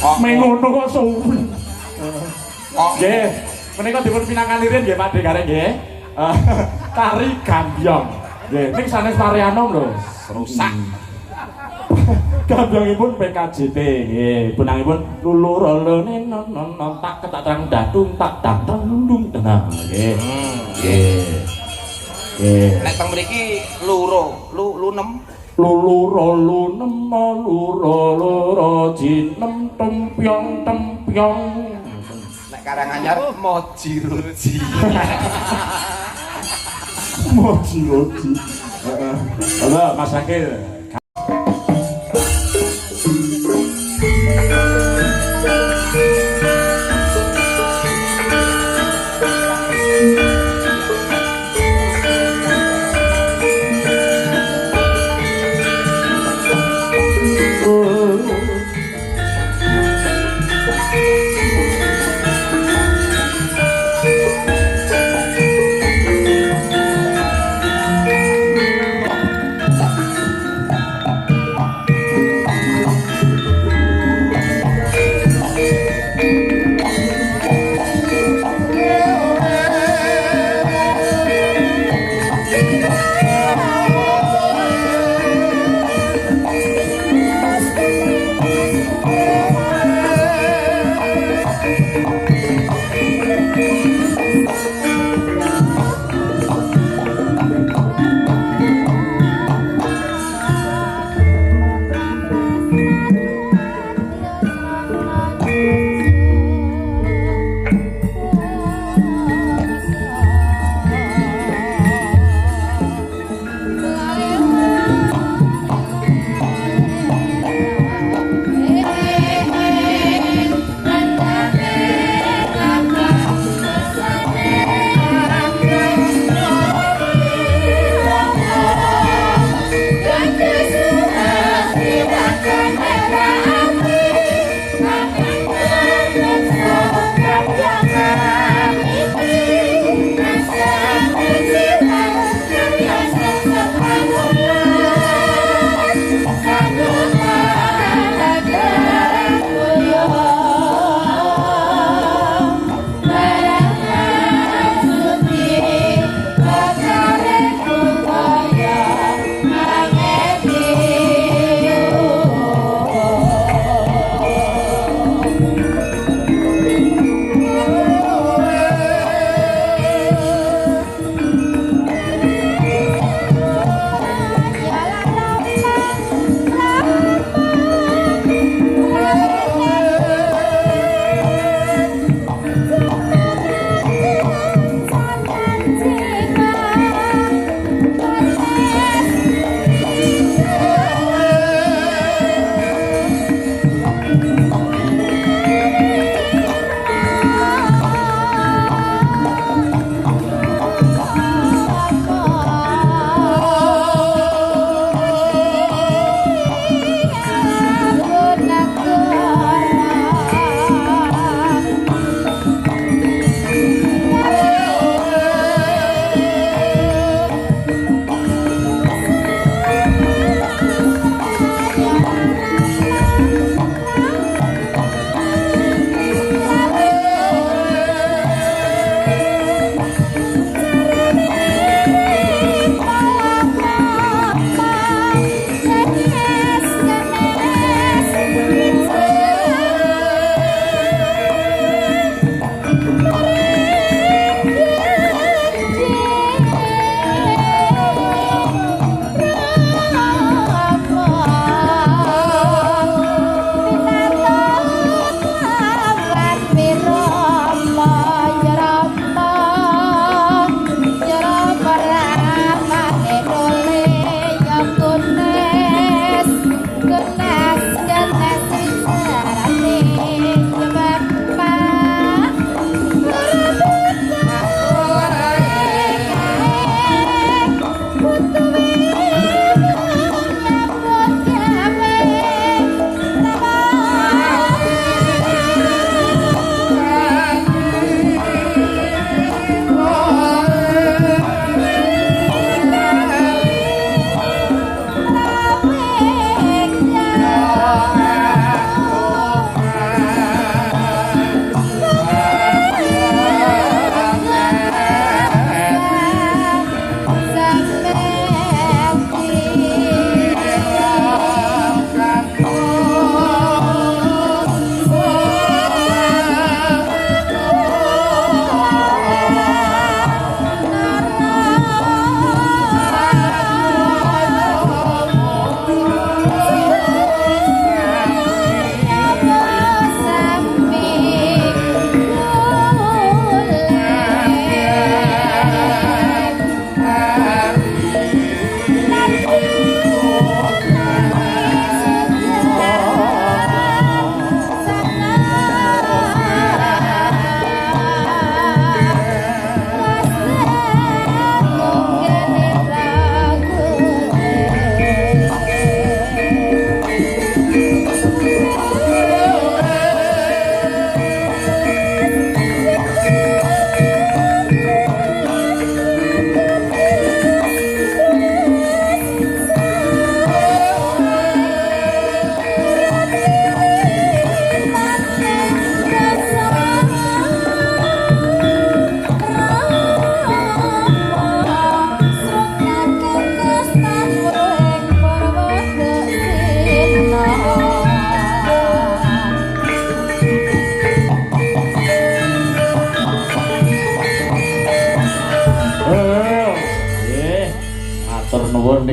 mengono kok suwi. Nggih, menika dipun pinanganirin nggih Pak Dekare nggih. Tari gambyong. Nggih, ning sanes Parianom lho, rusak. Gambyongipun PKJT nggih, punangipun lulurolene non tak ketak datung tak tandung tenang nggih. Nggih. Nggih. Nek teng mriki lu 6 luluro jinem tempyong nek Karanganyar moji roji halo Mas Akil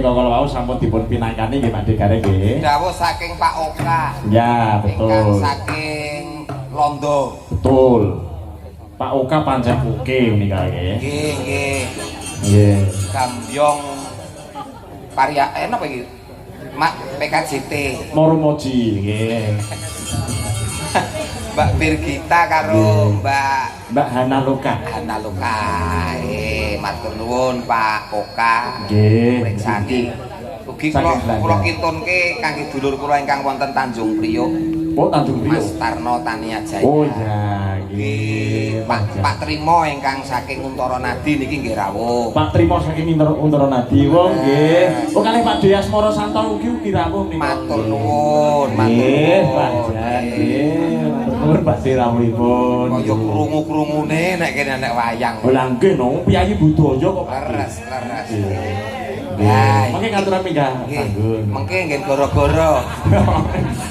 menika kala wau sampun dipun pinangkani nggih Pak Gareng nggih. Dawuh saking Pak Oka. Ya, Ingkang betul. saking Londo. Betul. Pak Oka pancen oke menika nggih. Nggih, nggih. Nggih. Gambyong Parya napa iki? Mak PKJT. Morumoji nggih. Mbak Birgita karo Mbak Hana Loka. Hana Luka. Matur nuwun Pak Oka. Nggih. Priksani. Ugi Saking Belanda. kula kintunke kangge dulur kula ingkang wonten Tanjung Priok. Oh, Tanjung Priok. Mas Tarno Tania Jaya. Oh ya, nggih. Pak Trimo ingkang saking Untara Nadi niki nggih rawuh. Pak Trimo saking Untara Nadi wong nggih. Oh kalih Pak Deas Moro Santo ugi rawuh menika. Matur nuwun, matur Nggih, Pak nuwun. Jan nggih. Matur nuwun Pak rawuhipun. Kaya krungu-krungune nek kene nek wayang. Lah nggih no, piyayi budaya kok Pak. Leres. Nggih. Mangke ngaturan minggah Nggih. panggung. Mengke nggih gara-gara.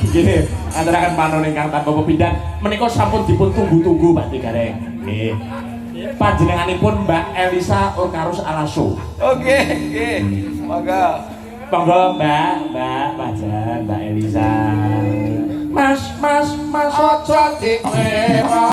Nggih, aturaken panon ingkang tanpa pepindhan menika sampun dipun tunggu-tunggu Pak Gareng. Nggih. Panjenenganipun Mbak Elisa Urkarus Alaso. Oke, nggih. Monggo. Monggo Mbak Jan, Mbak Elisa. Mas, aja diklewa.